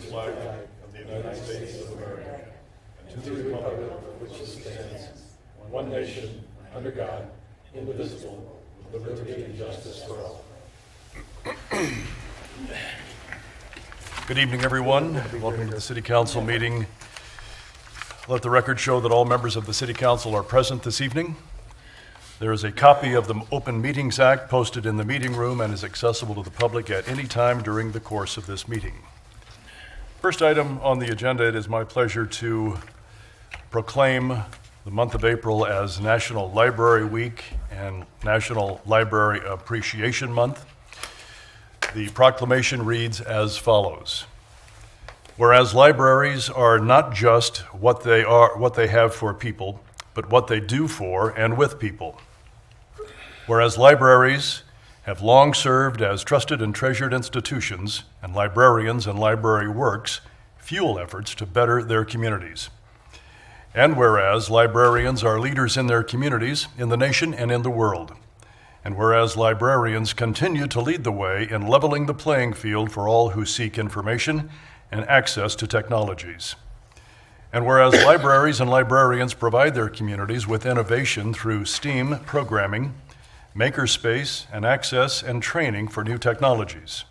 flag of the United States of America, and to the republic for which it stands, one nation, under God, indivisible, with liberty and justice for all. Good evening, everyone. Welcome to the City Council meeting. Let the record show that all members of the City Council are present this evening. There is a copy of the Open Meetings Act posted in the meeting room and is accessible to the public at any time during the course of this meeting. First item on the agenda, it is my pleasure to proclaim the month of April as National Library Week and National Library Appreciation Month. The proclamation reads as follows. Whereas libraries are not just what they have for people, but what they do for and with people. Whereas libraries have long served as trusted and treasured institutions, and librarians and library works fuel efforts to better their communities. And whereas librarians are leaders in their communities, in the nation, and in the world. And whereas librarians continue to lead the way in leveling the playing field for all who seek information and access to technologies. And whereas libraries and librarians provide their communities with innovation through STEAM programming, makerspace, and access and training for new technologies.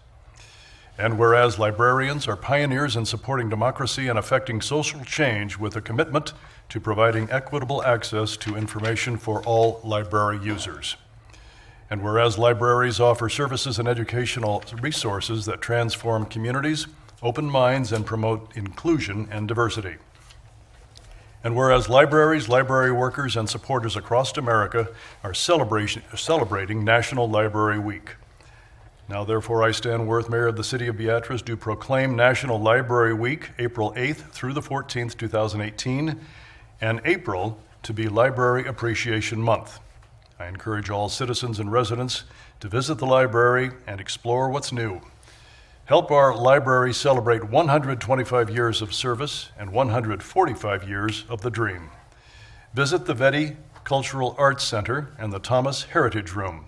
And whereas librarians are pioneers in supporting democracy and affecting social change with a commitment to providing equitable access to information for all library users. And whereas libraries offer services and educational resources that transform communities, open minds, and promote inclusion and diversity. And whereas libraries, library workers, and supporters across America are celebrating National Library Week. Now, therefore, I, Stan Worth, Mayor of the City of Beatrice, do proclaim National Library Week, April 8th through the 14th, 2018, and April to be Library Appreciation Month. I encourage all citizens and residents to visit the library and explore what's new. Help our library celebrate 125 years of service and 145 years of the dream. Visit the Vetty Cultural Arts Center and the Thomas Heritage Room.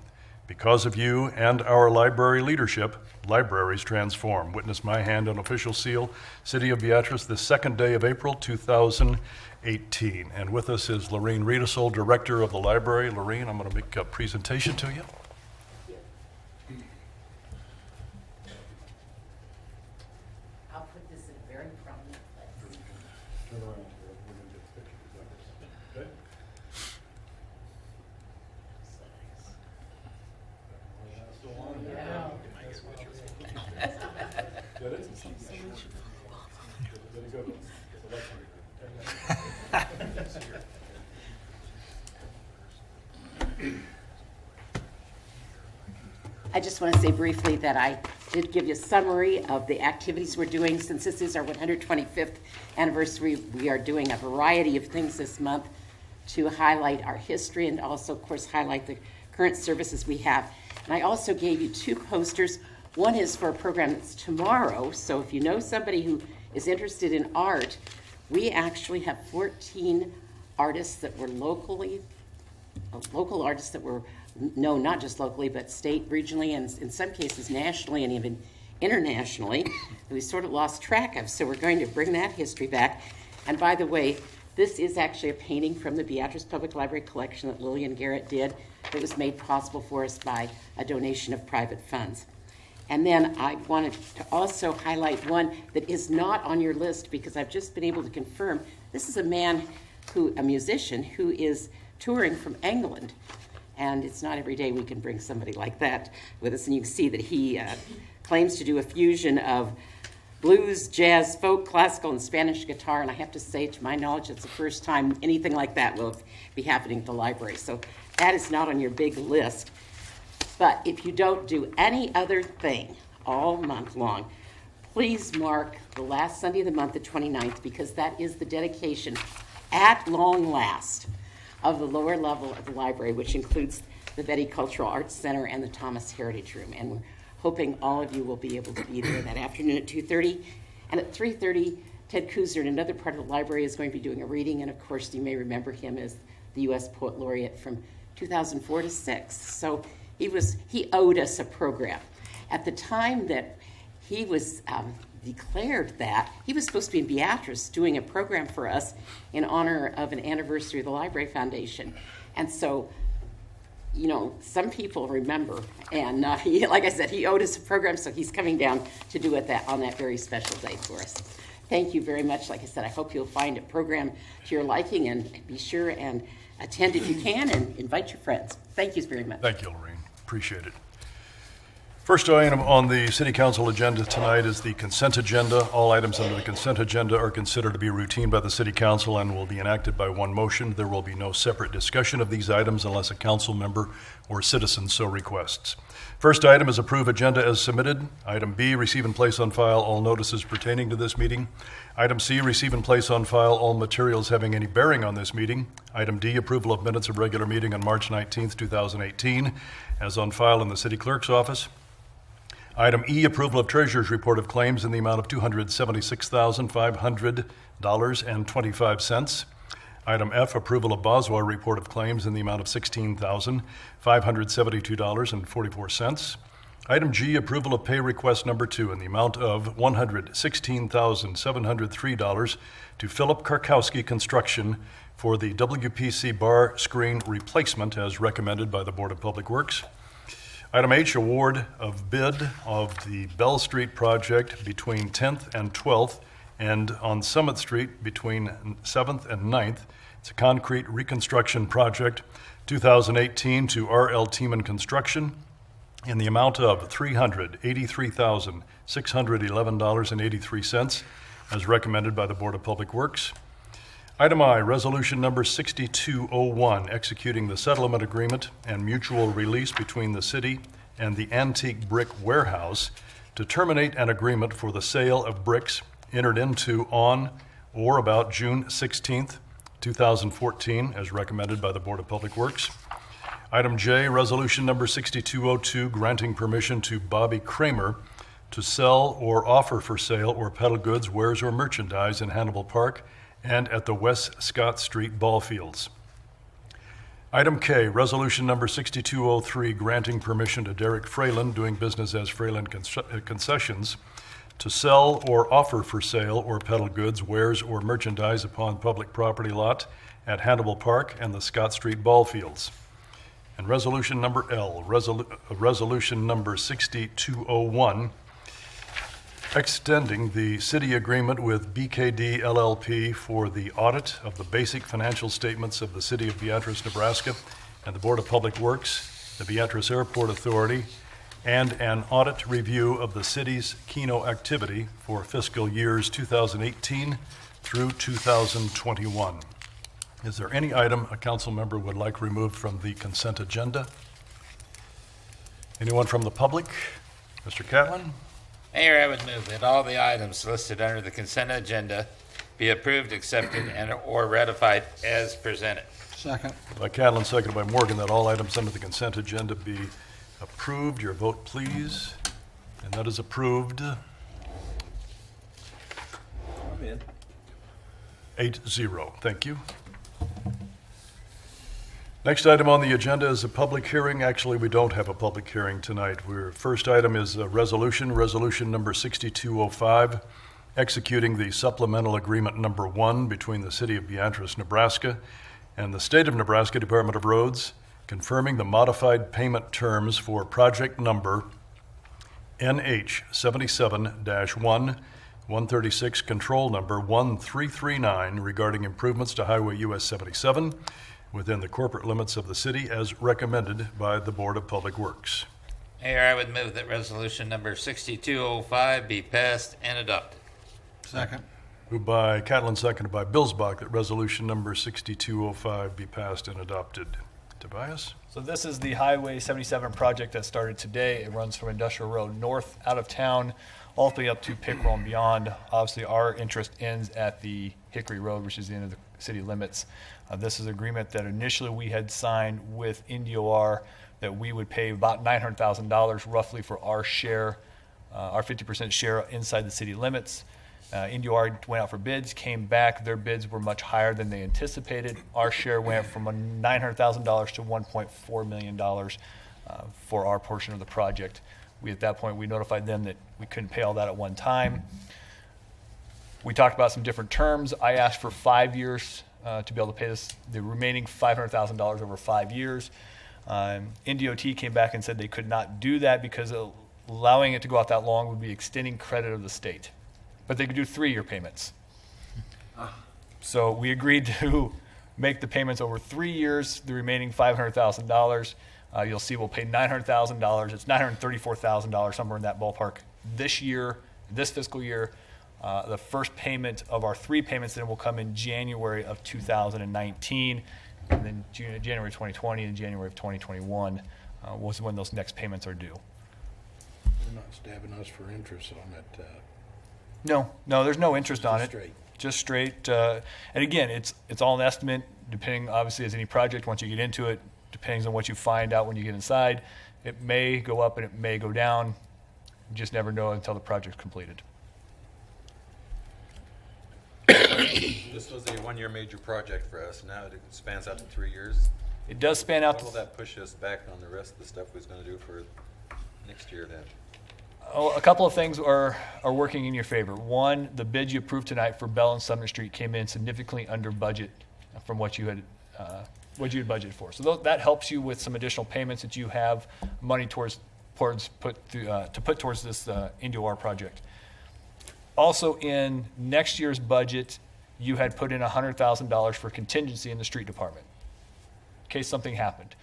Because of you and our library leadership, libraries transform. Witness my hand on official seal, City of Beatrice, the second day of April 2018. And with us is Lorene Riedesel, Director of the Library. Lorene, I'm going to make a presentation to you. Turn around here. We're going to get pictures of this. Okay? Still on? Yeah. That is. Very good. I just want to say briefly that I did give you a summary of the activities we're doing. Since this is our 125th anniversary, we are doing a variety of things this month to highlight our history and also, of course, highlight the current services we have. And I also gave you two posters. One is for a program that's tomorrow, so if you know somebody who is interested in art, we actually have 14 artists that were local artists that were known not just locally, but state, regionally, and in some cases nationally and even internationally, that we sort of lost track of. So we're going to bring that history back. And by the way, this is actually a painting from the Beatrice Public Library collection that Lillian Garrett did that was made possible for us by a donation of private funds. And then I wanted to also highlight one that is not on your list because I've just been able to confirm. This is a musician who is touring from England. And it's not every day we can bring somebody like that with us. And you can see that he claims to do a fusion of blues, jazz, folk, classical, and Spanish guitar. And I have to say, to my knowledge, it's the first time anything like that will be happening at the library. So that is not on your big list. But if you don't do any other thing all month long, please mark the last Sunday of the month, the 29th, because that is the dedication, at long last, of the lower level of the library, which includes the Vetty Cultural Arts Center and the Thomas Heritage Room. And we're hoping all of you will be able to be there that afternoon at 2:30. And at 3:30, Ted Kuzer in another part of the library is going to be doing a reading. And of course, you may remember him as the U.S. Poet Laureate from 2004 to 6. So he owed us a program. At the time that he was declared that he was supposed to be in Beatrice doing a program for us in honor of an anniversary of the Library Foundation. And so, you know, some people remember, and he, like I said, he owed us a program, so he's coming down to do it on that very special day for us. Thank you very much. Like I said, I hope you'll find a program to your liking, and be sure and attend if you can, and invite your friends. Thank you very much. Thank you, Lorraine. Appreciate it. First item on the City Council agenda tonight is the consent agenda. All items under the consent agenda are considered to be routine by the City Council and will be enacted by one motion. There will be no separate discussion of these items unless a council member or citizen so requests. First item is approve agenda as submitted. Item B, receive and place on file all notices pertaining to this meeting. Item C, receive and place on file all materials having any bearing on this meeting. Item D, approval of minutes of regular meeting on March 19th, 2018, as on file in the City Clerk's office. Item E, approval of Treasurer's report of claims in the amount of $276,500.25. Item F, approval of Boswell report of claims in the amount of $16,572.44. Item G, approval of pay request number 2 in the amount of $116,703 to Philip Karkowski Construction for the WPC bar screen replacement as recommended by the Board of Public Works. Item H, award of bid of the Bell Street project between 10th and 12th and on Summit Street between 7th and 9th. It's a concrete reconstruction project, 2018 to R.L. Tiemann Construction in the amount of $383,611.83 as recommended by the Board of Public Works. Item I, resolution number 6201, executing the settlement agreement and mutual release between the city and the Antique Brick Warehouse to terminate an agreement for the sale of bricks entered into on or about June 16th, 2014, as recommended by the Board of Public Works. Item J, resolution number 6202, granting permission to Bobby Kramer to sell or offer for sale or peddle goods, wares, or merchandise in Hannibal Park and at the West Scott Street ball fields. Item K, resolution number 6203, granting permission to Derek Fralin, doing business as Fralin Concessions, to sell or offer for sale or peddle goods, wares, or merchandise upon public property lot at Hannibal Park and the Scott Street ball fields. And resolution number L, resolution number 6201, extending the city agreement with BKD LLP for the audit of the basic financial statements of the City of Beatrice, Nebraska, and the Board of Public Works, the Beatrice Airport Authority, and an audit review of the city's Keno activity for fiscal years 2018 through 2021. Is there any item a council member would like removed from the consent agenda? Anyone from the public? Mr. Catlin? Mayor, I would move that all the items listed under the consent agenda be approved, accepted, and/or ratified as presented. Second. By Catlin, seconded by Morgan, that all items under the consent agenda be approved. Your vote, please. And that is approved. I'm in. 8-0. Thank you. Next item on the agenda is a public hearing. Actually, we don't have a public hearing tonight. First item is a resolution number 6205, executing the supplemental agreement number 1 between the City of Beatrice, Nebraska, and the State of Nebraska Department of Roads, confirming the modified payment terms for project number NH 77-1-136, control number 1339, regarding improvements to Highway US 77 within the corporate limits of the city as recommended by the Board of Public Works. Mayor, I would move that resolution number 6205 be passed and adopted. Second. Moved by Catlin, seconded by Billsbach, that resolution number 6205 be passed and adopted. Tobias? So this is the Highway 77 project that started today. It runs from Industrial Road north out of town all the way up to Pickrell and beyond. Obviously, our interest ends at the Hickory Road, which is the end of the city limits. This is an agreement that initially we had signed with IndyOR that we would pay about $900,000 roughly for our share, our 50% share inside the city limits. IndyOR went out for bids, came back. Their bids were much higher than they anticipated. Our share went from $900,000 to $1.4 million for our portion of the project. At that point, we notified them that we couldn't pay all that at one time. We talked about some different terms. I asked for 5 years to be able to pay the remaining $500,000 over 5 years. NDOT came back and said they could not do that because allowing it to go out that long would be extending credit of the state. But they could do 3-year payments. So we agreed to make the payments over 3 years, the remaining $500,000. You'll see we'll pay $900,000. It's $934,000, somewhere in that ballpark this year, this fiscal year. The first payment of our 3 payments then will come in January of 2019, and then January 2020 and January of 2021 was when those next payments are due. They're not stabbing us for interest on it. No, there's no interest on it. Straight. Just straight. And again, it's all an estimate, depending, obviously, as any project, once you get into it, depends on what you find out when you get inside. It may go up and it may go down. You just never know until the project's completed. This was a one-year major project for us. Now it spans out to 3 years. It does span out How will to, that push us back on the rest of the stuff we was gonna do for next year then? a couple of things are working in your favor. One, the bid you approved tonight for Bell and Sumner Street came in significantly under budget from what you had budgeted for. So that helps you with some additional payments that you have money to put towards this into our project. Also, in next year's budget, you had put in $100,000 for contingency in the street department, in case something happened.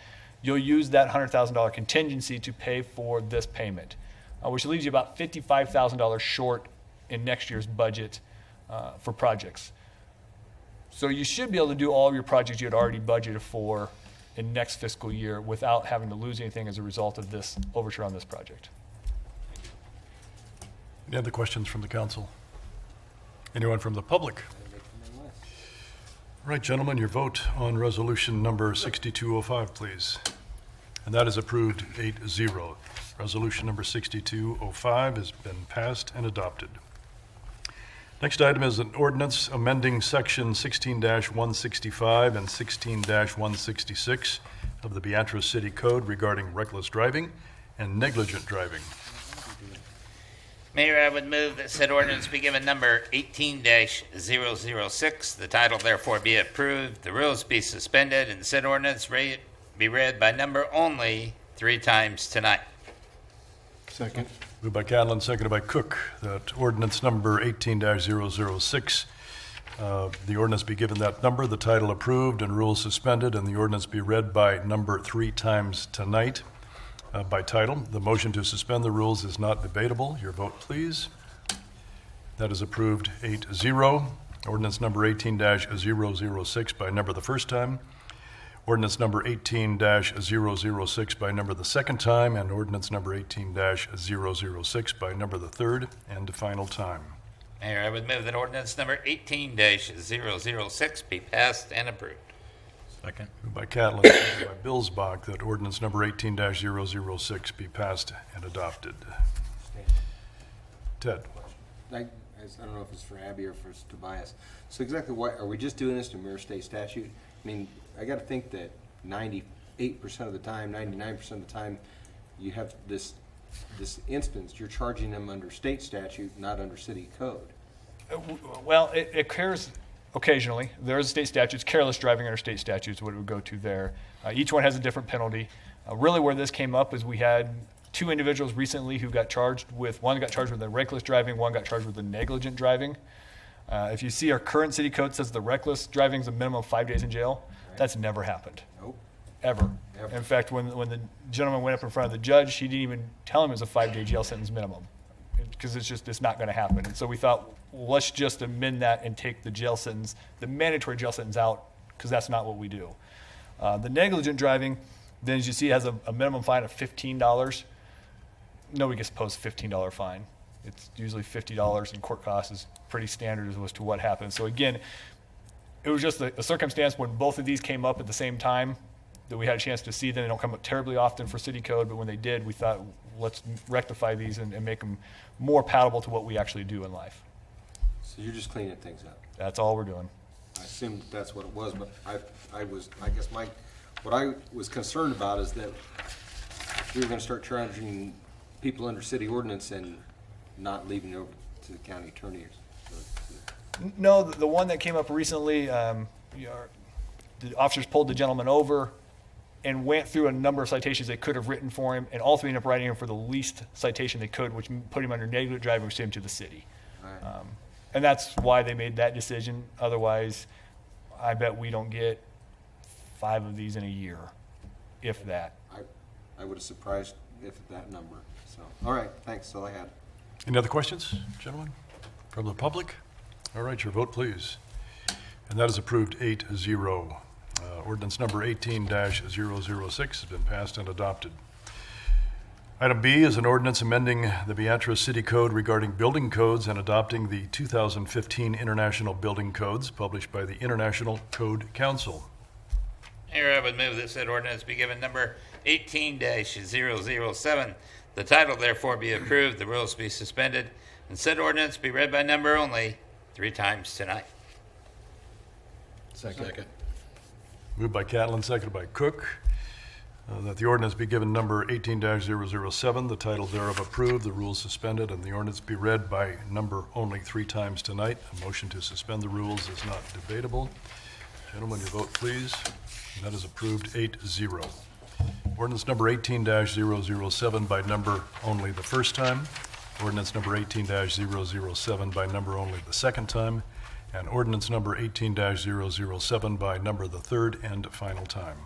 You'll use that $100,000 contingency to pay for this payment, which leaves you about $55,000 short in next year's budget for projects. So you should be able to do all of your projects you had already budgeted for in next fiscal year without having to lose anything as a result of this overture on this project. Any other questions from the council? Anyone from the public? All right, gentlemen, your vote on resolution number 6205, please. And that is approved 8-0. Resolution number 6205 has been passed and adopted. Next item is an ordinance amending section 16-165 and 16-166 of the Beatrice City Code regarding reckless driving and negligent driving. Mayor, I would move that said ordinance be given number 18-006. The title therefore be approved, the rules be suspended, and said ordinance be read by number only 3 times tonight. Second. Moved by Catlin, seconded by Cook, that ordinance number 18-006, the ordinance be given that number, the title approved, and rules suspended, and the ordinance be read by number 3 times tonight by title. The motion to suspend the rules is not debatable. Your vote, please. That is approved 8-0. Ordinance number 18-006 by number the first time. Ordinance number 18-006 by number the second time, and ordinance number 18-006 by number the third and final time. Mayor, I would move that ordinance number 18-006 be passed and approved. Second. Moved by Catlin, seconded by Billsbach, that ordinance number 18-006 be passed and adopted. Ted? I don't know if it's for Abby or for Tobias. So exactly why, are we just doing this to mirror state statute? I mean, I gotta think that 98% of the time, 99% of the time, you have this instance, you're charging them under state statute, not under city code. Well, it occurs occasionally. There is state statutes, careless driving under state statutes, what it would go to there. Each one has a different penalty. Really where this came up is we had 2 individuals recently who got charged with, one got charged with the reckless driving, one got charged with the negligent driving. If you see our current city code says the reckless driving is a minimum of 5 days in jail, that's never happened, Nope. ever. Ever. In fact, when the gentleman went up in front of the judge, he didn't even tell him it was a 5-day jail sentence minimum, because it's not going to happen. And so we thought, well, let's just amend that and take the jail sentence, the mandatory jail sentence out, because that's not what we do. The negligent driving, then as you see, has a minimum fine of $15. Nobody gets posed a $15 fine. It's usually $50, and court costs is pretty standard as to what happens. So again, it was just a circumstance when both of these came up at the same time that we had a chance to see them. They don't come up terribly often for city code, but when they did, we thought, let's rectify these and make them more palatable to what we actually do in life. So you're just cleaning things up. That's all we're doing. I assumed that's what it was, but I guess what I was concerned about is that we were gonna start charging people under city ordinance and not leaving it over to the county attorney. No, the one that came up recently, the officers pulled the gentleman over and went through a number of citations they could have written for him, and all three ended up writing him for the least citation they could, which put him under negligent driving and sent him to the city. Right. And that's why they made that decision. Otherwise, I bet we don't get 5 of these in a year, if that. I would have surprised if that number, so, all right, thanks, that's all I had. Any other questions, gentlemen, from the public? All right, your vote, please. And that is approved 8-0. Ordinance number 18-006 has been passed and adopted. Item B is an ordinance amending the Beatrice City Code regarding building codes and adopting the 2015 International Building Codes published by the International Code Council. Mayor, I would move that said ordinance be given number 18-007. The title therefore be approved, the rules be suspended, and said ordinance be read by number only 3 times tonight. Second. Moved by Catlin, seconded by Cook, that the ordinance be given number 18-007, the title thereof approved, the rules suspended, and the ordinance be read by number only 3 times tonight. A motion to suspend the rules is not debatable. Gentlemen, your vote, please. And that is approved 8-0. Ordinance number 18-007 by number only the first time. Ordinance number 18-007 by number only the second time. And ordinance number 18-007 by number the third and final time.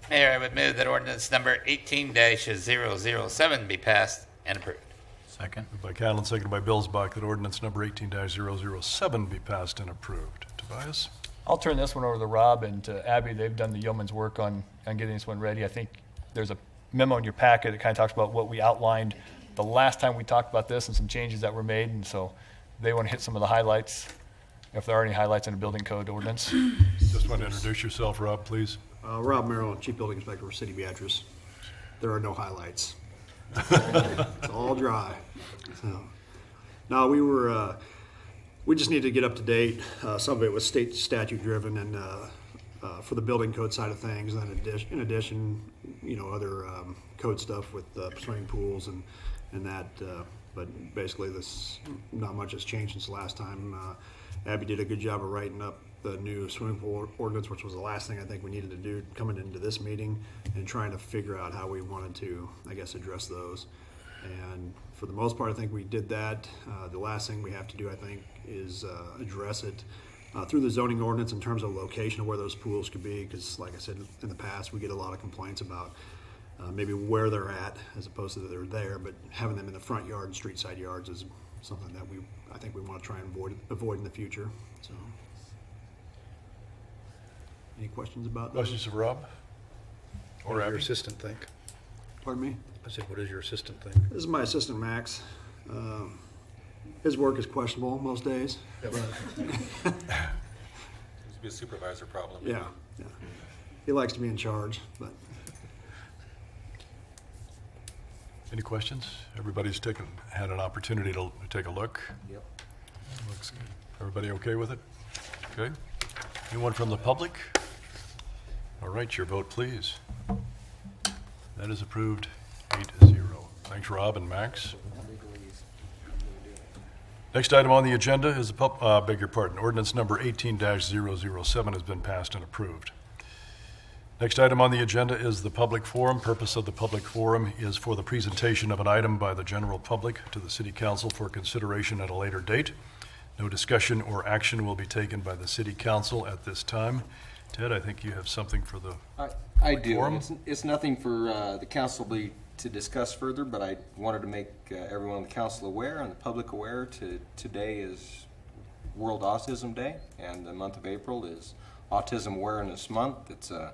Mayor, I would move that ordinance number 18-007 be passed and approved. Second. Moved by Catlin, seconded by Billsbach, that ordinance number 18-007 be passed and approved. Tobias? I'll turn this one over to Rob and to Abby. They've done the yeoman's work on getting this one ready. I think there's a memo in your packet that kind of talks about what we outlined the last time we talked about this and some changes that were made, and so they want to hit some of the highlights, if there are any highlights in a building code ordinance. Just want to introduce yourself, Rob, please. Rob Merrill, Chief Building Inspector for City Beatrice. There are no highlights. It's all dry. So, no, we just needed to get up to date. Some of it was state statute driven and for the building code side of things. And then in addition, other code stuff with swimming pools and that. But basically, not much has changed since the last time. Abby did a good job of writing up the new swimming pool ordinance, which was the last thing I think we needed to do coming into this meeting, and trying to figure out how we wanted to, address those. And for the most part, I think we did that. The last thing we have to do, I think, is address it through the zoning ordinance in terms of location of where those pools could be, because like I said in the past, we get a lot of complaints about maybe where they're at as opposed to that they're there, but having them in the front yard and street side yards is something that I think we want to try and avoid in the future. So, any questions about those? Questions of Rob? What Or does your Abby? assistant think? Pardon me? I said, what does your assistant think? This is my assistant, Max. His work is questionable most days. Seems to be a supervisor problem. Yeah. He likes to be in charge, but Any questions? Everybody's had an opportunity to take a look. Yep. Looks good. Everybody okay with it? Okay. Anyone from the public? All right, your vote, please. That is approved 8-0. Thanks, Rob and Max. Next item on the agenda is ordinance number 18-007 has been passed and approved. Next item on the agenda is the public forum. Purpose of the public forum is for the presentation of an item by the general public to the city council for consideration at a later date. No discussion or action will be taken by the city council at this time. Ted, I think you have something for the, I do. Forum? It's nothing for the council to discuss further, but I wanted to make everyone on the council aware and the public aware today is World Autism Day, and the month of April is Autism Awareness Month. It's a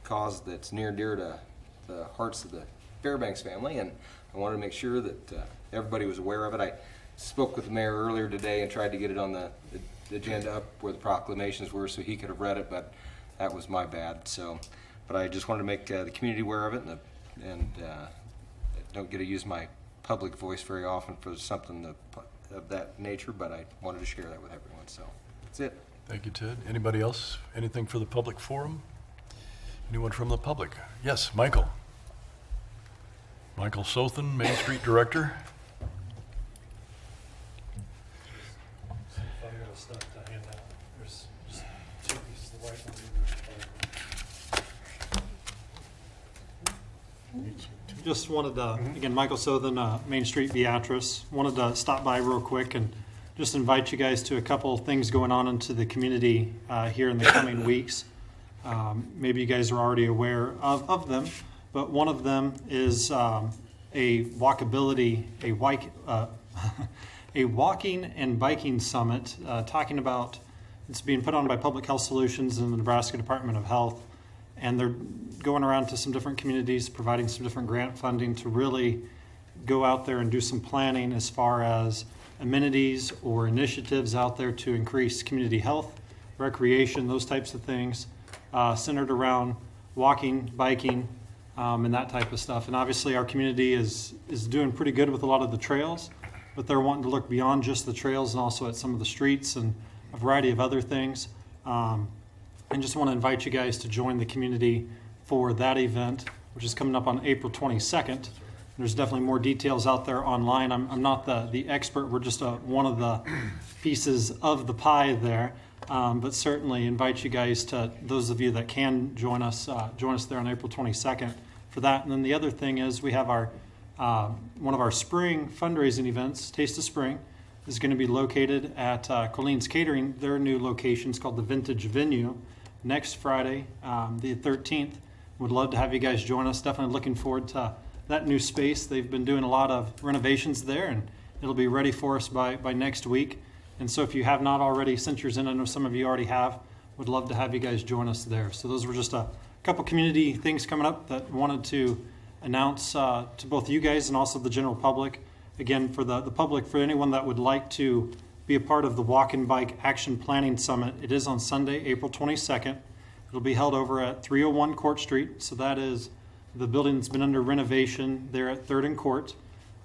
cause that's near and dear to the hearts of the Fairbanks family, and I wanted to make sure that everybody was aware of it. I spoke with the mayor earlier today and tried to get it on the agenda up where the proclamations were so he could have read it, but that was my bad. So, but I just wanted to make the community aware of it, and don't get to use my public voice very often for something of that nature, but I wanted to share that with everyone. So that's it. thank you, Ted. Anybody else? Anything for the public forum? Anyone from the public? Yes, Michael. Michael Sothen, Main Street Director. Just wanted to, again, Michael Sothen, Main Street, Beatrice. Wanted to stop by real quick and just invite you guys to a couple of things going on into the community here in the coming weeks. Maybe you guys are already aware of them, but one of them is a walkability, a walking and biking summit, talking about, it's being put on by Public Health Solutions and the Nebraska Department of Health. And they're going around to some different communities, providing some different grant funding to really go out there and do some planning as far as amenities or initiatives out there to increase community health, recreation, those types of things, centered around walking, biking, and that type of stuff. And obviously our community is doing pretty good with a lot of the trails, but they're wanting to look beyond just the trails and also at some of the streets and a variety of other things. And just want to invite you guys to join the community for that event, which is coming up on April 22nd. There's definitely more details out there online. I'm not the expert. We're just one of the pieces of the pie there. But certainly invite you guys to, those of you that can join us there on April 22nd for that. And then the other thing is we have our one of our spring fundraising events, Taste of Spring, is going to be located at Colleen's Catering. Their new location is called the Vintage Venue. Next Friday, the 13th. Would love to have you guys join us. Definitely looking forward to that new space. They've been doing a lot of renovations there, and it'll be ready for us by next week. And so if you have not already sent yours in, I know some of you already have, would love to have you guys join us there. So those were just a couple community things coming up that wanted to announce to both you guys and also the general public. Again, for the public, for anyone that would like to be a part of the Walk and Bike Action Planning Summit. It is on Sunday, April 22nd. It'll be held over at 301 Court Street. So that is the building that's been under renovation there at 3rd and Court.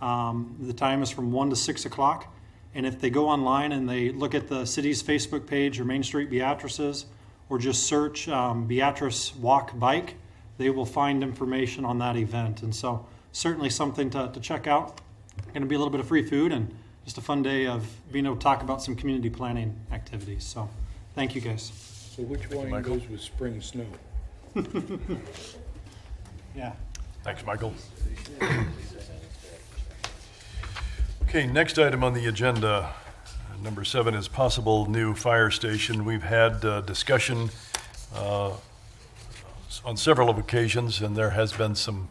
The time is from 1 to 6 o'clock. And if they go online and they look at the city's Facebook page or Main Street Beatrice's, or just search Beatrice Walk Bike, they will find information on that event. And so certainly something to check out. Going to be a little bit of free food and just a fun day of being able to talk about some community planning activities. So thank you guys. So which wine Michael. goes with spring snow? Yeah. Thanks, Michael. Okay, next item on the agenda, number 7, is possible new fire station. We've had discussion on several of occasions, and there has been some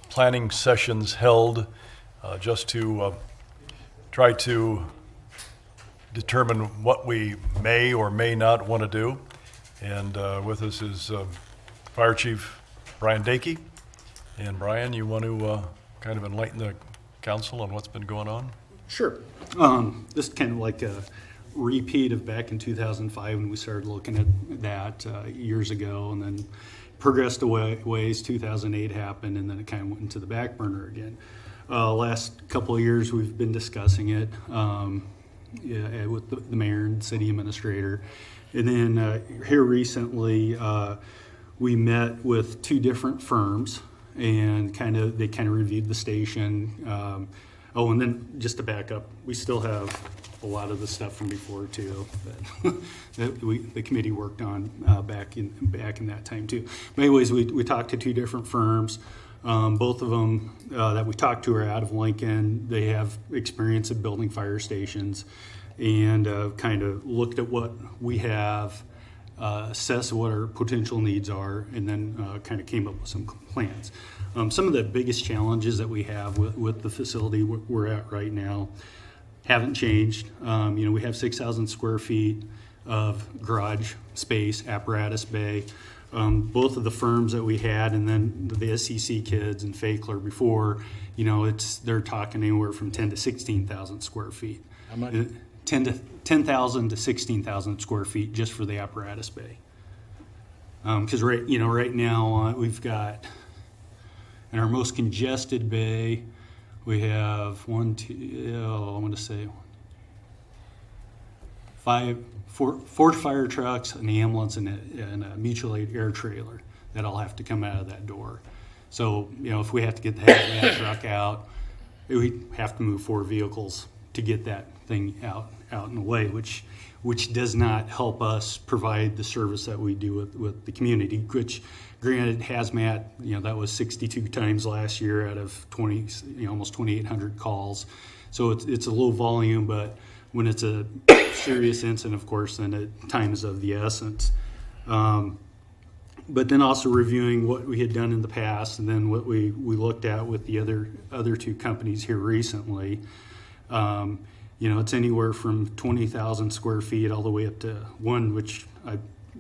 planning sessions held just to try to determine what we may or may not want to do. And with us is Fire Chief Brian Dakey. And Brian, you want to kind of enlighten the council on what's been going on? Sure. This is kind of like a repeat of back in 2005 when we started looking at that years ago, and then progressed away ways. 2008 happened, and then it kind of went into the back burner again. Last couple of years, we've been discussing it with the mayor and city administrator. And then here recently, we met with 2 different firms, and they kind of reviewed the station. And then just to back up, we still have a lot of the stuff from before too that the committee worked on back in that time too. But anyways, we talked to 2 different firms. Both of them that we talked to are out of Lincoln. They have experience of building fire stations, and kind of looked at what we have, assessed what our potential needs are, and then kind of came up with some plans. Some of the biggest challenges that we have with the facility we're at right now haven't changed. We have 6,000 square feet of garage space, apparatus bay. Both of the firms that we had, and then the SEC kids and Fakler before, they're talking anywhere from 10 to 16,000 square feet. How much? 10,000 to 16,000 square feet just for the apparatus bay. Because right now we've got, in our most congested bay, we have 4 fire trucks, an ambulance, and a mutual aid air trailer that'll have to come out of that door. So, if we have to get the hazmat truck out, we have to move 4 vehicles to get that thing out in the way, which does not help us provide the service that we do with the community, which granted hazmat, that was 62 times last year out of 20, almost 2,800 calls. So it's a low volume, but when it's a serious incident, of course, then time is of the essence. But then also reviewing what we had done in the past, and then what we looked at with the other 2 companies here recently. It's anywhere from 20,000 square feet all the way up to one, which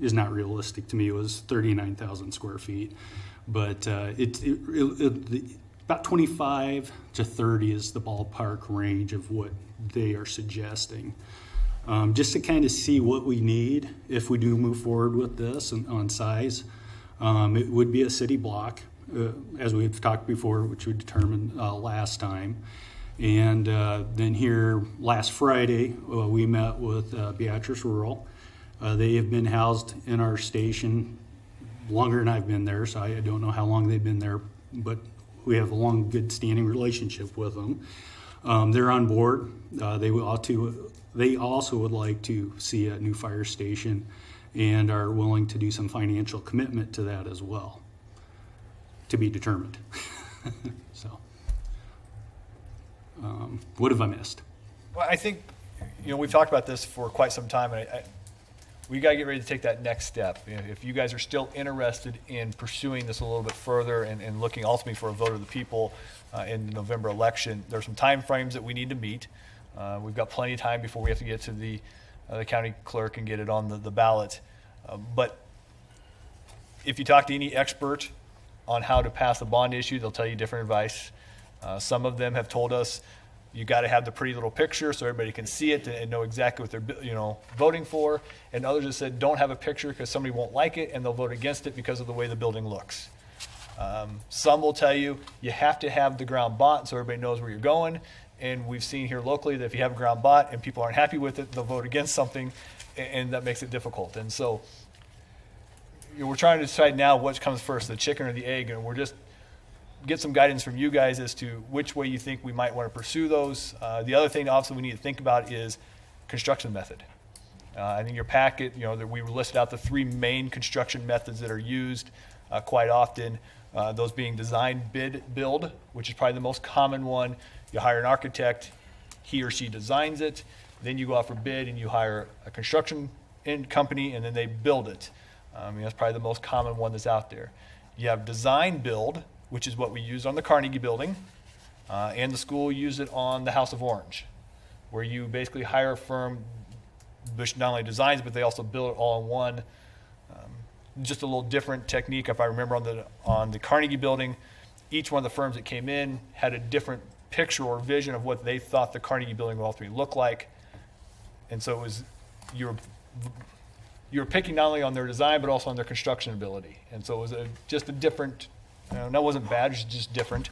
is not realistic to me. It was 39,000 square feet, but about 25 to 30 is the ballpark range of what they are suggesting. Just to kind of see what we need if we do move forward with this on size. It would be a city block, as we've talked before, which we determined last time. And then here last Friday, we met with Beatrice Rural. They have been housed in our station longer than I've been there, so I don't know how long they've been there, but we have a long, good standing relationship with them. They're on board. They also would like to see a new fire station and are willing to do some financial commitment to that as well, to be determined. So, what have I missed? Well, I think, we've talked about this for quite some time, and we got to get ready to take that next step. If you guys are still interested in pursuing this a little bit further and looking ultimately for a vote of the people in the November election, there's some time frames that we need to meet. We've got plenty of time before we have to get to the county clerk and get it on the ballot. But if you talk to any expert on how to pass a bond issue, they'll tell you different advice. Some of them have told us you got to have the pretty little picture so everybody can see it and know exactly what they're voting for. And others have said don't have a picture because somebody won't like it and they'll vote against it because of the way the building looks. Some will tell you have to have the ground bought so everybody knows where you're going. And we've seen here locally that if you have ground bought and people aren't happy with it, they'll vote against something, and that makes it difficult. And so we're trying to decide now what comes first, the chicken or the egg, and we're just get some guidance from you guys as to which way you think we might want to pursue those. The other thing, obviously, we need to think about is construction method. I think your packet, that we listed out the 3 main construction methods that are used quite often. Those being design, bid, build, which is probably the most common one. You hire an architect, he or she designs it, then you go out for bid and you hire a construction company and then they build it. That's probably the most common one that's out there. You have design build, which is what we use on the Carnegie building, and the school used it on the House of Orange, where you basically hire a firm which not only designs, but they also build it all in one. Just a little different technique. If I remember on the Carnegie building, each one of the firms that came in had a different picture or vision of what they thought the Carnegie building would ultimately look like. And so it was, you were picking not only on their design, but also on their construction ability. And so it was just a different, that wasn't bad, it was just different.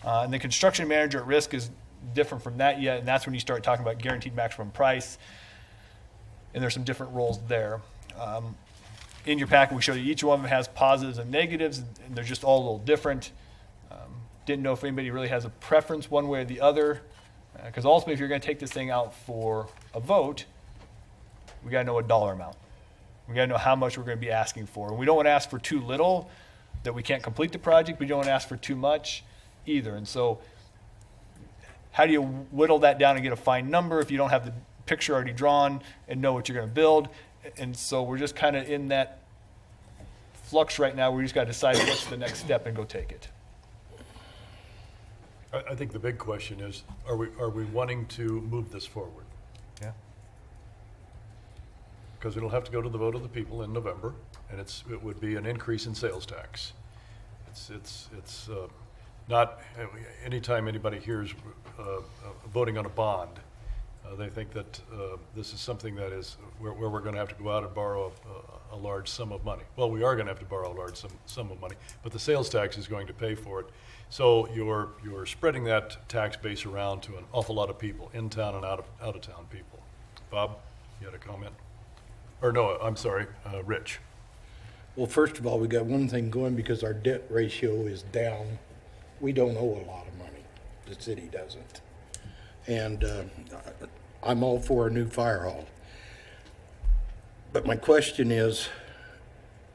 And the construction manager at risk is different from that yet, and that's when you start talking about guaranteed maximum price. And there's some different roles there. In your packet, we showed you each one of them has positives and negatives, and they're just all a little different. Didn't know if anybody really has a preference one way or the other, because ultimately, if you're going to take this thing out for a vote, we got to know a dollar amount. We got to know how much we're going to be asking for. And we don't want to ask for too little that we can't complete the project. We don't want to ask for too much either. And so, how do you whittle that down and get a fine number if you don't have the picture already drawn and know what you're going to build? And so we're just kind of in that flux right now. We just got to decide what's the next step and go take it. I think the big question is, are we wanting to move this forward? Yeah. Because it'll have to go to the vote of the people in November, and it would be an increase in sales tax. It's not, anytime anybody hears voting on a bond, they think that this is something that is where we're going to have to go out and borrow a large sum of money. Well, we are going to have to borrow a large sum of money, but the sales tax is going to pay for it. So you're spreading that tax base around to an awful lot of people, in town and out of town people. Bob, you had a comment? Or no, I'm sorry, Rich. Well, first of all, we got one thing going because our debt ratio is down. We don't owe a lot of money. The city doesn't. And I'm all for a new fire hall. But my question is,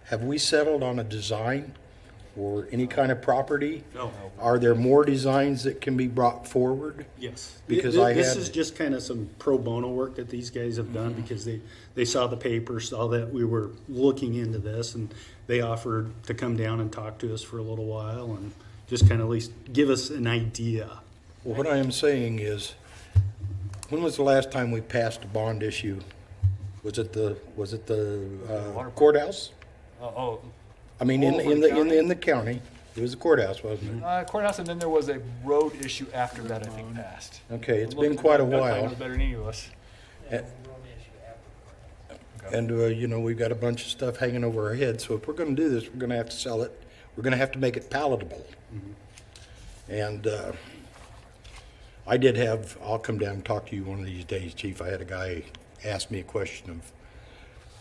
have we settled on a design or any kind of property? No. Are there more designs that can be brought forward? Yes. Because This I is had, just kind of some pro bono work that these guys have done because they saw the paper, saw that we were looking into this, and they offered to come down and talk to us for a little while and just kind of at least give us an idea. well, what I am saying is, when was the last time we passed a bond issue? Was it the courthouse? I mean, Oh, for the county? in the county, it was the courthouse, wasn't it? Courthouse, and then there was a road issue after that, I think, passed. Okay, it's been quite a That while. knows better than any of us. And, you know, we've got a bunch of stuff hanging over our heads, so if we're gonna do this, we're gonna have to sell it. We're gonna have to make it palatable. And, I'll come down and talk to you one of these days, Chief. I had a guy ask me a question of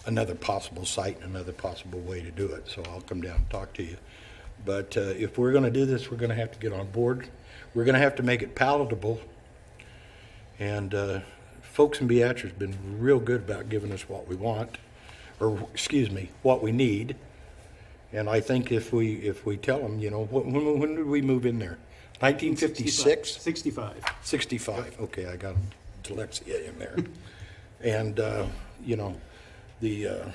another possible site and another possible way to do it, so I'll come down and talk to you. But, if we're gonna do this, we're gonna have to get on board. We're gonna have to make it palatable. And, folks in Beatrice have been real good about giving us what we want, or, excuse me, what we need. And I think if we tell them, you know, when did we move in there? 1956? 65. 65, okay, I got dyslexia in there. And, you know, the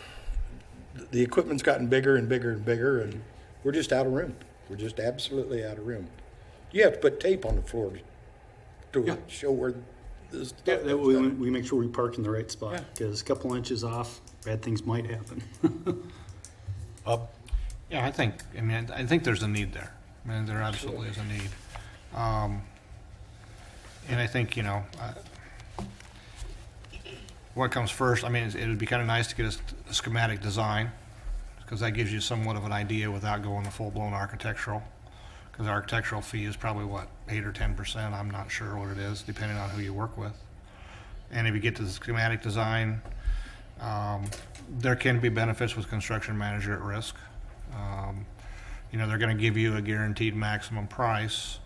equipment's gotten bigger and bigger and bigger, and we're just out of room. We're just absolutely out of room. You have to put tape on the floor to show where this Yeah, stuff that is way done. we make sure we park in the right spot, because a couple inches off, bad things might happen. Yeah, I think there's a need there. I mean, there absolutely is a need. And I think, what comes first, I mean, it would be kind of nice to get a schematic design, because that gives you somewhat of an idea without going the full-blown architectural. Because architectural fee is probably, 8 or 10%, I'm not sure what it is, depending on who you work with. And if you get to the schematic design, there can be benefits with construction manager at risk. They're going to give you a guaranteed maximum price.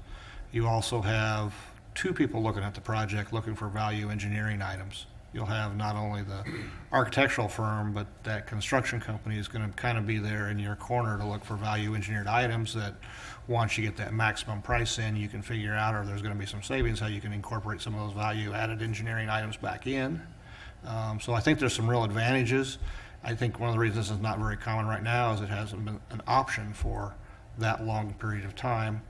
You also have two people looking at the project, looking for value engineering items. You'll have not only the architectural firm, but that construction company is going to kind of be there in your corner to look for value engineered items that once you get that maximum price in, you can figure out, or there's going to be some savings, how you can incorporate some of those value added engineering items back in. So I think there's some real advantages. I think one of the reasons it's not very common right now is it hasn't been an option for that long period of time.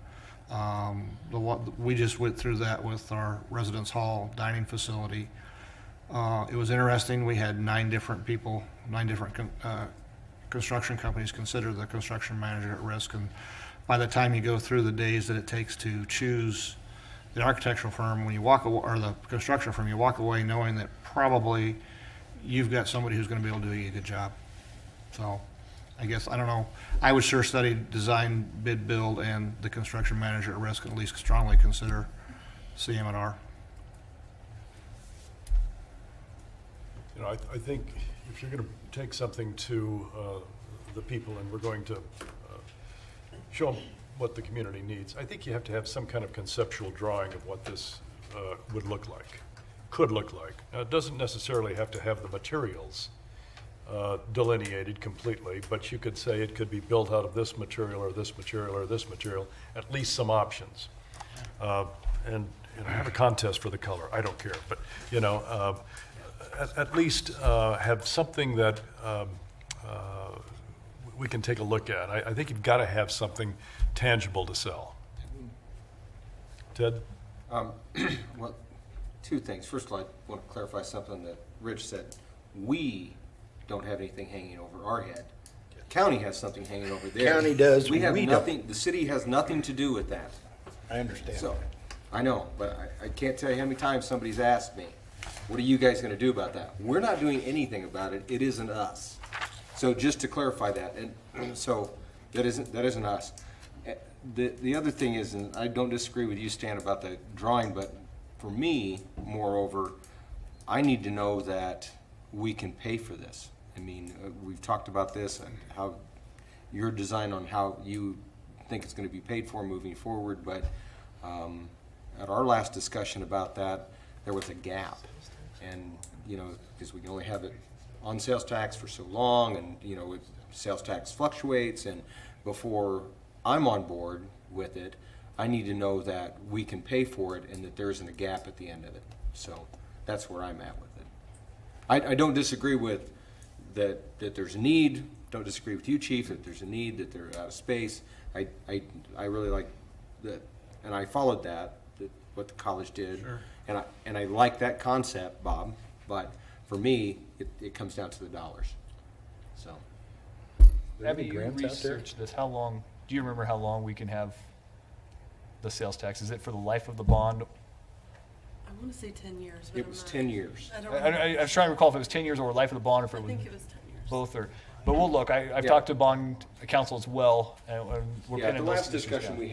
We just went through that with our residence hall dining facility. It was interesting. We had 9 different construction companies consider the construction manager at risk, and by the time you go through the days that it takes to choose the architectural firm, when you walk away, or the construction firm, you walk away knowing that probably you've got somebody who's going to be able to do you a good job. So I guess, I don't know, I would sure study design, bid, build, and the construction manager at risk, and at least strongly consider CM&R. I think if you're going to take something to the people and we're going to show them what the community needs, I think you have to have some kind of conceptual drawing of what this would look like, could look like. Now, it doesn't necessarily have to have the materials delineated completely, but you could say it could be built out of this material or this material or this material, at least some options. And have a contest for the color, I don't care, but at least have something that we can take a look at. I think you've got to have something tangible to sell. Ted? Well, 2 things. First of all, I want to clarify something that Rich said. We don't have anything hanging over our head. County has something hanging over there. County does, We have we don't. nothing, the city has nothing to do with that. I understand. So, I know, but I can't tell you how many times somebody's asked me, what are you guys gonna do about that? We're not doing anything about it, it isn't us. So just to clarify that, and so that isn't us. The other thing is, and I don't disagree with you, Stan, about the drawing, but for me, moreover, I need to know that we can pay for this. I mean, we've talked about this and how your design on how you think it's going to be paid for moving forward, but at our last discussion about that, there was a gap. And, you know, because we can only have it on sales tax for so long, and, you know, sales tax fluctuates, and before I'm on board with it, I need to know that we can pay for it and that there isn't a gap at the end of it. So that's where I'm at with it. I don't disagree with that there's a need. Don't disagree with you, Chief, that there's a need, that they're out of space. I really like that, and I followed that what the college did. Sure. And I like that concept, Bob, but for me, it comes down to the dollars. So. Abby, you grants out there? researched this. How long, do you remember how long we can have the sales tax? Is it for the life of the bond? I want to say 10 years. But It I'm was not- 10 years. I don't I remember. was trying to recall if it was 10 years or life of the bond, or if I it was think it was 10 years. both, or, but we'll look. I've Yeah. talked to bond counsel as well, and we're Yeah, pinning the those last issues discussion down. we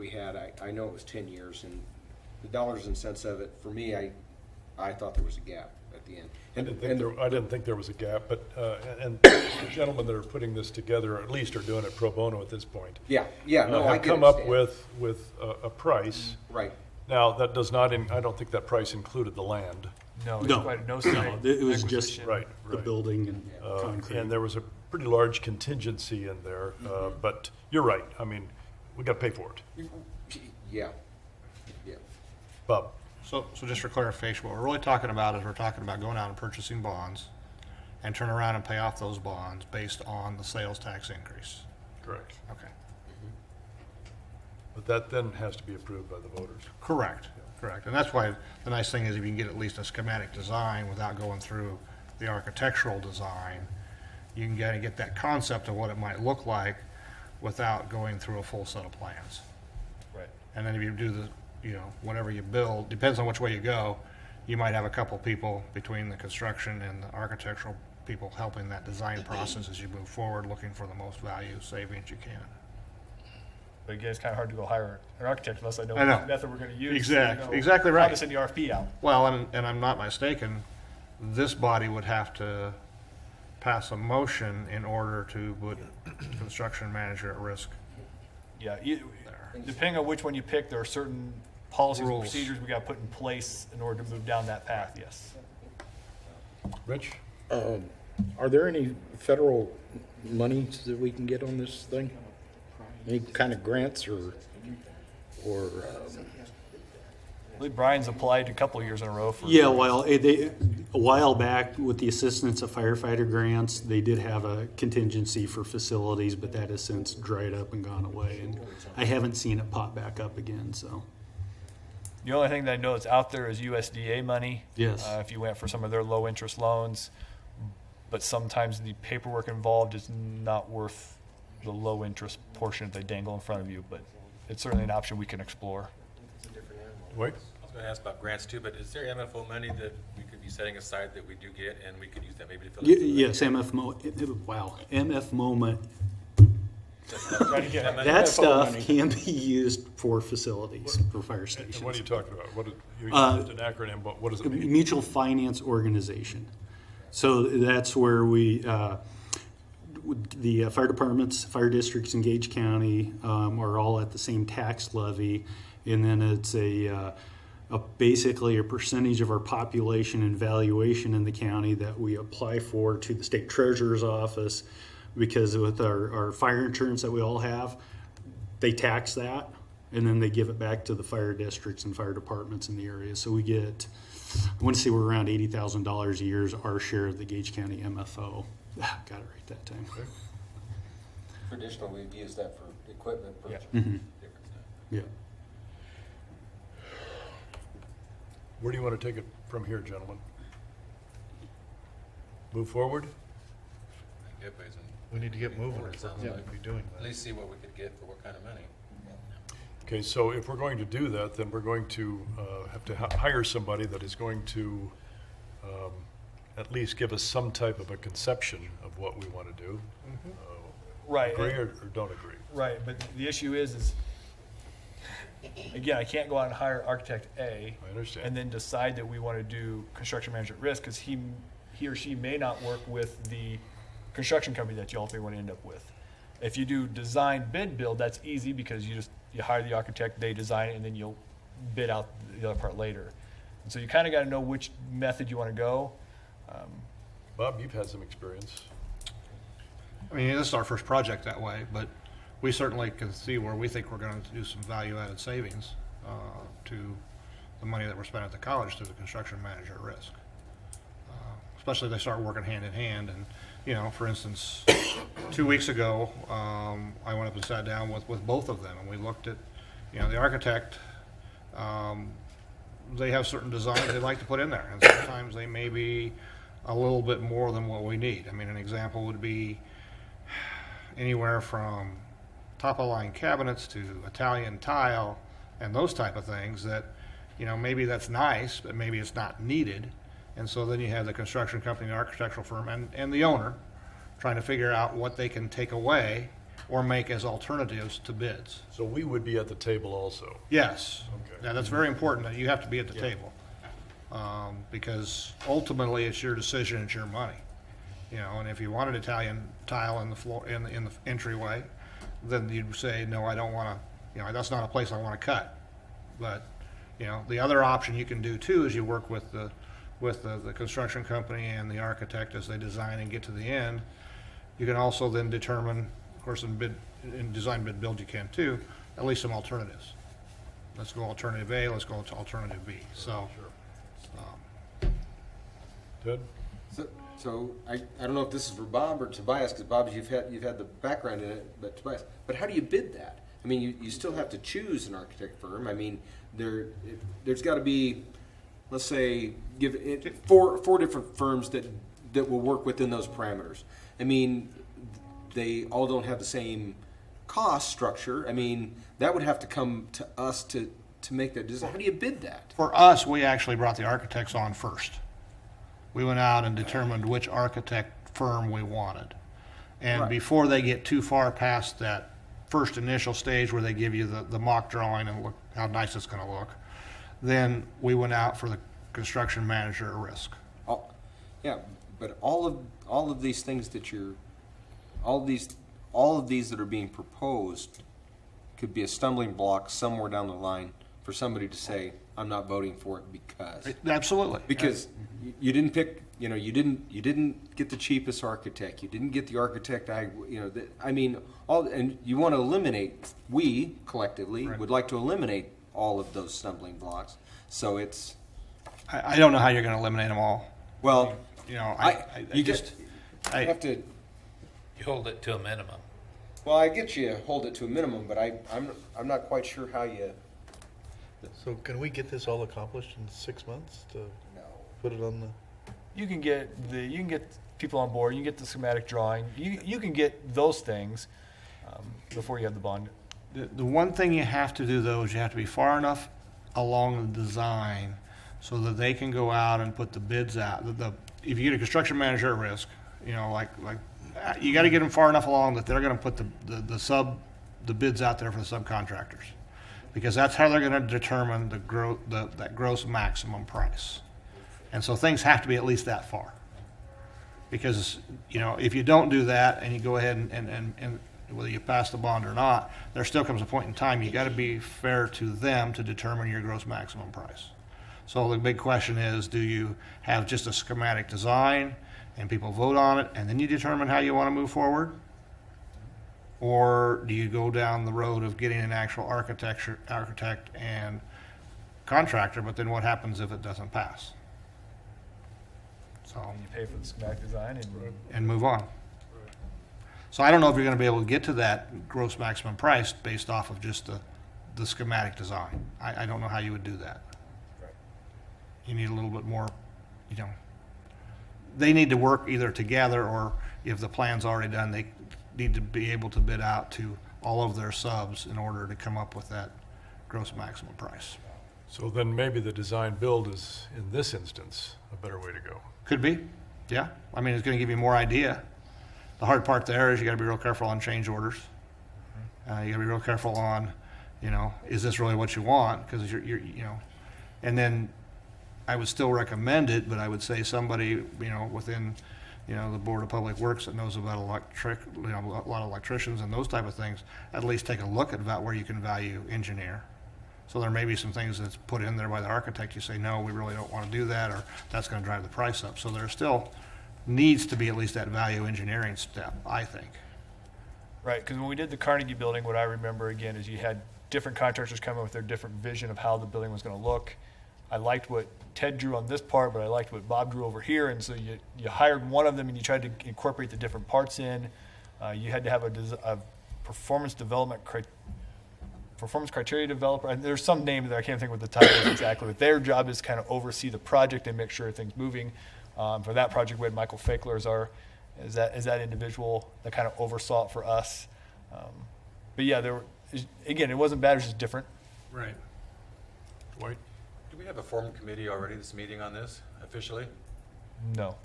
had, I know it was 10 years, and the dollars and cents of it, for me, I thought there was a gap at the end. I didn't think there was a gap, but, and the gentlemen that are putting this together, or at least are doing it pro bono at this point, Yeah, no, I have get come it, up Stan. with a price. Right. Now, that does not, I don't think that price included the land. No, it's No, quite no no, site it was just acquisition. Right, the right. building and concrete. And there was a pretty large contingency in there, but you're right. I mean, we got to pay for it. Yeah. Bob? So just for clarification, what we're really talking about is we're talking about going out and purchasing bonds and turn around and pay off those bonds based on the sales tax increase. Correct. Okay. But that then has to be approved by the voters. Correct. And that's why the nice thing is if you can get at least a schematic design without going through the architectural design, you can kind of get that concept of what it might look like without going through a full set of plans. Right. And then if you do whatever you build, depends on which way you go, you might have a couple people between the construction and the architectural people helping that design process as you move forward, looking for the most value savings you can. But again, it's kind of hard to go hire an architect unless I know I know. what method we're going to use. Exactly right. How to send the RFP out. Well, and I'm not mistaken, this body would have to pass a motion in order to put construction manager at risk. Yeah, depending on which one you pick, there are certain policies and Rules. procedures we got to put in place in order to move down that path, yes. Rich? Are there any federal monies that we can get on this thing? Any kind of grants or I believe Brian's applied a couple of years in a row for. Yeah, well, a while back, with the assistance of firefighter grants, they did have a contingency for facilities, but that has since dried up and gone away, and I haven't seen it pop back up again, so. The only thing that I know that's out there is USDA money. Yes. If you went for some of their low-interest loans, but sometimes the paperwork involved is not worth the low-interest portion that they dangle in front of you, but it's certainly an option we can explore. Wait? I was going to ask about grants too, but is there MFO money that we could be setting aside that we do get, and we could use that maybe to fill in? Yes, MFMOMA, Try to get that stuff can be used for facilities, for fire And stations. what are you talking about? You used an acronym, but what does it mean? Mutual finance organization. So that's where we, the fire departments, fire districts in Gage County are all at the same tax levy, and then it's basically a percentage of our population and valuation in the county that we apply for to the state treasurer's office, because with our fire insurance that we all have, they tax that, and then they give it back to the fire districts and fire departments in the area. So we get, I want to say we're around $80,000 a year is our share of the Gage County MFO. Got it right that time. Traditionally, we've used that for equipment purchase. Yeah. Where do you want to take it from here, gentlemen? Move forward? We need to get moving. It sounds like. Be doing At least see what we could get for what kind of money. Okay, so if we're going to do that, then we're going to have to hire somebody that is going to at least give us some type of a conception of what we want to do. Right. Agree or don't agree? Right, but the issue is again, I can't go out and hire architect A. I understand. And then decide that we want to do construction manager at risk, because he or she may not work with the construction company that you ultimately want to end up with. If you do design bid build, that's easy because you hire the architect, they design it, and then you'll bid out the other part later. And so you kind of got to know which method you want to go. Bob, you've had some experience. I mean, this is our first project that way, but we certainly can see where we think we're going to do some value-added savings to the money that we're spending at the college through the construction manager at risk. Especially if they start working hand in hand. And, you know, for instance, 2 weeks ago, I went up and sat down with both of them, and we looked at, you know, the architect, they have certain designs they like to put in there, and sometimes they may be a little bit more than what we need. I mean, an example would be anywhere from top-of-line cabinets to Italian tile and those type of things that, you know, maybe that's nice, but maybe it's not needed. And so then you have the construction company, the architectural firm, and the owner trying to figure out what they can take away or make as alternatives to bids. So we would be at the table also. Yes. Okay. Yeah, that's very important, that you have to be at the table. Because ultimately, it's your decision, it's your money. You know, and if you wanted Italian tile in the floor, in the entryway, then you'd say, no, I don't want to, you know, that's not a place I want to cut. But, you know, the other option you can do too is you work with the construction company and the architect as they design and get to the end. You can also then determine, of course, in design bid build you can too, at least some alternatives. Let's go alternative A, let's go to alternative B. So, Ted? So I don't know if this is for Bob or Tobias, because Bob, you've had the background in it, but Tobias, but how do you bid that? I mean, you still have to choose an architect firm. I mean, there's got to be, let's say, give it four different firms that will work within those parameters. I mean, they all don't have the same cost structure. I mean, that would have to come to us to make that decision. How do you bid that? for us, we actually brought the architects on first. We went out and determined which architect firm we wanted. And Right. before they get too far past that first initial stage where they give you the mock drawing and look how nice it's going to look, then we went out for the construction manager at risk. Yeah, but all of these things that all of these that are being proposed could be a stumbling block somewhere down the line for somebody to say, I'm not voting for it Absolutely. because you didn't pick, you know, you didn't get the cheapest architect, you didn't get the architect, I mean, and you want to eliminate, we collectively would like to eliminate all of those stumbling blocks. So it's, I don't know how you're going to eliminate them all. well, You know, you have to. You hold it to a minimum. Well, I get you hold it to a minimum, but I'm not quite sure how you. So can we get this all accomplished in 6 months to No. put it on the? You can get people on board. You can get the schematic drawing. You can get those things before you have the bond. The one thing you have to do, though, is you have to be far enough along the design so that they can go out and put the bids out. If you get a construction manager at risk, you know, like you got to get them far enough along that they're going to put the bids out there for the subcontractors, because that's how they're going to determine that gross maximum price. And so things have to be at least that far, because, you know, if you don't do that and you go ahead and whether you pass the bond or not, there still comes a point in time you got to be fair to them to determine your gross maximum price. So the big question is, do you have just a schematic design and people vote on it and then you determine how you want to move forward? Or do you go down the road of getting an actual architect and contractor, but then what happens if it doesn't pass? So, You pay for the schematic design and move on. So I don't know if you're going to be able to get to that gross maximum price based off of just the schematic design. I don't know how you would do that. You need a little bit more, you know, they need to work either together, or if the plan's already done, they need to be able to bid out to all of their subs in order to come up with that gross maximum price. So then maybe the design build is, in this instance, a better way to go. Could be, yeah. I mean, it's going to give you more idea. The hard part there is you got to be real careful on change orders. You got to be real careful on, you know, is this really what you want? Because you're, you know, and then I would still recommend it, but I would say somebody, you know, within you know, the Board of Public Works that knows about you know, a lot of electricians and those type of things, at least take a look at where you can value engineer. So there may be some things that's put in there by the architect, you say, no, we really don't want to do that, or that's going to drive the price up. So there still needs to be at least that value engineering step, I think. Right, because when we did the Carnegie building, what I remember again is you had different contractors come in with their different vision of how the building was going to look. I liked what Ted drew on this part, but I liked what Bob drew over here, and so you hired one of them and you tried to incorporate the different parts in. You had to have a performance criteria developer, and there's some name there, I can't think what the title is exactly, but their job is kind of oversee the project and make sure everything's moving. For that project, we had Michael Fakler as that individual that kind of oversaw it for us. But yeah, again, it wasn't bad, it was just different. Right. Dwight? Do we have a formal committee already that's meeting on this officially? No.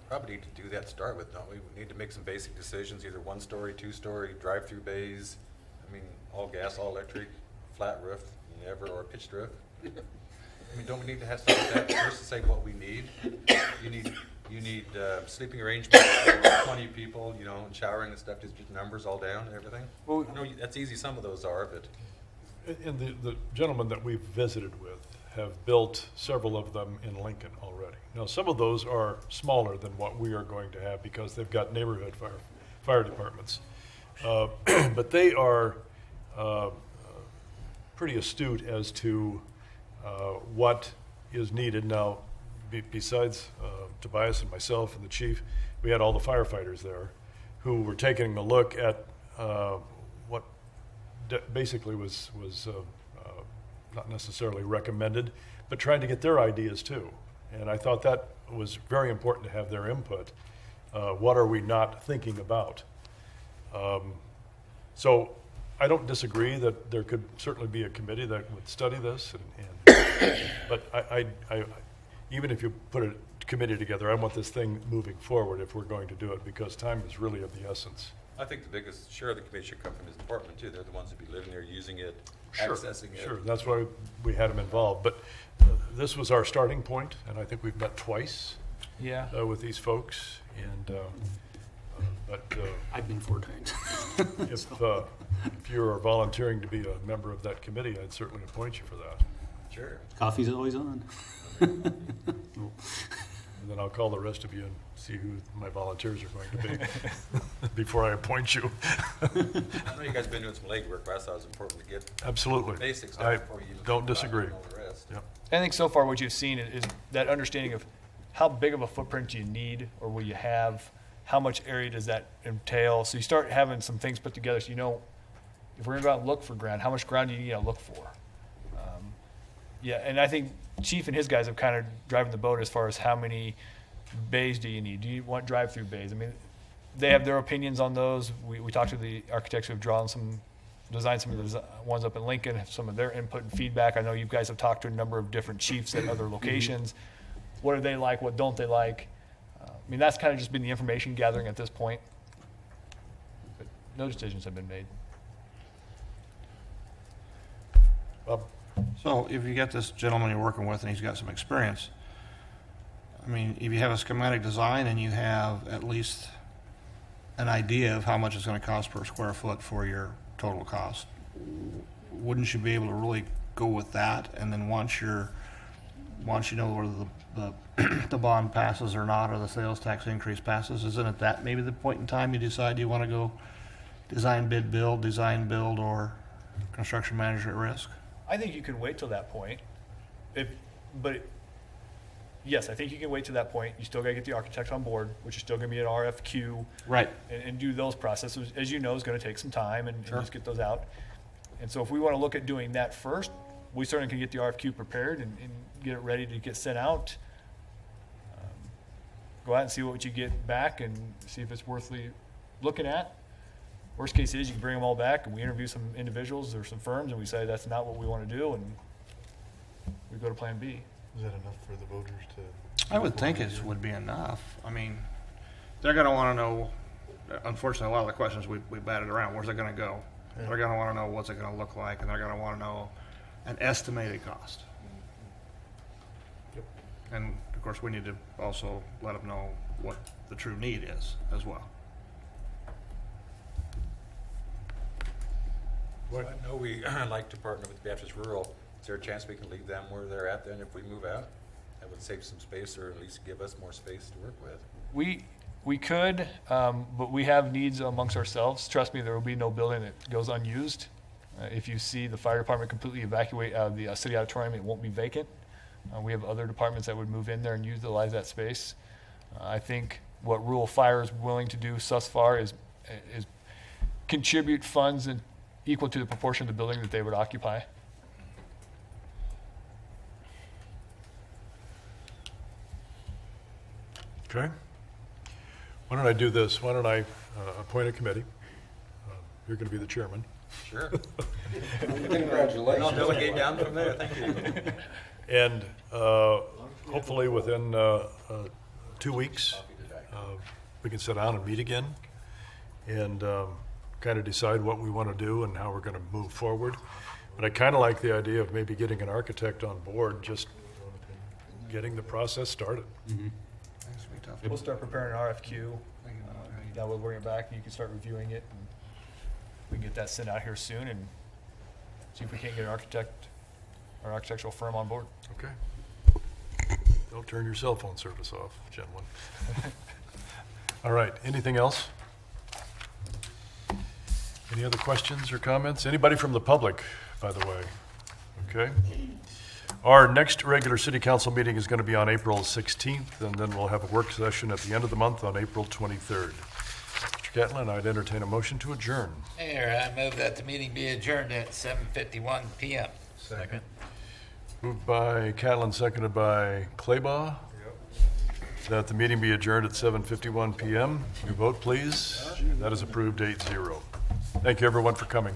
Probably need to do that to start with, don't we? We need to make some basic decisions, either 1-story, 2-story, drive-through bays. I mean, all gas, all electric, flat roof, never, or pitched roof. I mean, don't we need to have something like that first to say what we need? You need sleeping arrangements for 20 people, you know, and showering and stuff, just numbers all down and everything. Well, I know that's easy, some of those are, but And the gentlemen that we've visited with have built several of them in Lincoln already. Now, some of those are smaller than what we are going to have because they've got neighborhood fire departments. But they are pretty astute as to what is needed. Now, besides Tobias and myself and the chief, we had all the firefighters there who were taking a look at what basically was not necessarily recommended, but trying to get their ideas too. And I thought that was very important to have their input. What are we not thinking about? So I don't disagree that there could certainly be a committee that would study this, but I even if you put a committee together, I want this thing moving forward if we're going to do it, because time is really of the essence. I think the biggest share of the committee should come from his department too. They're the ones that be living there, using it, Sure, accessing it. Sure, that's why we had them involved. But this was our starting point, and I think we've met twice Yeah. with these folks. And I've been 4 times. if you are volunteering to be a member of that committee, I'd certainly appoint you for that. Sure. Coffee's always on. And then I'll call the rest of you and see who my volunteers are going to be before I appoint you. I know you guys have been doing some legwork, but I thought it was important to get Absolutely. basics I down before you even don't go back disagree. and all the rest. Yep. I think so far what you've seen is that understanding of how big of a footprint do you need or will you have, how much area does that entail. So you start having some things put together so you know if we're going to go out and look for ground, how much ground do you need to look for? Yeah, and I think Chief and his guys have kind of driving the boat as far as how many bays do you need? Do you want drive-through bays? I mean, they have their opinions on those. We talked to the architects who have designed some of the ones up in Lincoln, have some of their input and feedback. I know you guys have talked to a number of different chiefs at other locations. What do they like? What don't they like? I mean, that's kind of just been the information gathering at this point. But no decisions have been made. Bob? So if you get this gentleman you're working with and he's got some experience, I mean, if you have a schematic design and you have at least an idea of how much it's going to cost per square foot for your total cost, wouldn't you be able to really go with that? And then once you know whether the bond passes or not, or the sales tax increase passes, isn't it that maybe the point in time you decide you want to go design build, or construction manager at risk? I think you can wait till that point. Yes, I think you can wait to that point. You still got to get the architect on board, which is still going to be an RFQ. Right. And do those processes. As you know, is going to take some time and Sure. just get those out. And so if we want to look at doing that first, we certainly can get the RFQ prepared and get it ready to get sent out. Go out and see what you get back and see if it's worth looking at. Worst case is you can bring them all back and we interview some individuals or some firms and we say that's not what we want to do and we go to plan B. Is that enough for the voters to? I would think it would be enough. I mean, they're going to want to know, unfortunately, a lot of the questions we batted around, where's it going to go? Yeah. They're going to want to know what's it going to look like, and they're going to want to know an estimated cost. Yep. And of course, course, we need to also let them know what the true need is as well. I know we like to partner with Beatrice Rural. Is there a chance we can leave them where they're at then if we move out? That would save some space, or at least give us more space to work with. We could, but we have needs amongst ourselves. Trust me, there will be no building that goes unused. If you see the fire department completely evacuate out of the city auditorium, it won't be vacant. We have other departments that would move in there and utilize that space. I think what rural fire is willing to do thus far is contribute funds equal to the proportion of the building that they would occupy. Okay. Why don't I do this? Why don't I appoint a committee? You're going to be the chairman. Sure. Congratulations. I'll delegate down from there, thank you. And hopefully within 2 weeks, we can sit down and meet again and kind of decide what we want to do and how we're going to move forward. But I kind of like the idea of maybe getting an architect on board, just getting the process started. We'll start preparing an RFQ. That way, bring it back, and you can start reviewing it, and we can get that sent out here soon, and see if we can't get an architect or architectural firm on board. Okay. Don't turn your cell phone service off, gentlemen. All right, anything else? Any other questions or comments? Anybody from the public, by the way? Okay. Our next regular city council meeting is going to be on April 16th, and then we'll have a work session at the end of the month on April 23rd. Mr. Catlin, I'd entertain a motion to adjourn. Mayor, I move that the meeting be adjourned at 7:51 PM. Second. Moved by Catlin, seconded by Claybaugh. That the meeting be adjourned at 7:51 PM. Your vote, please. That is approved 8-0. Thank you, everyone, for coming.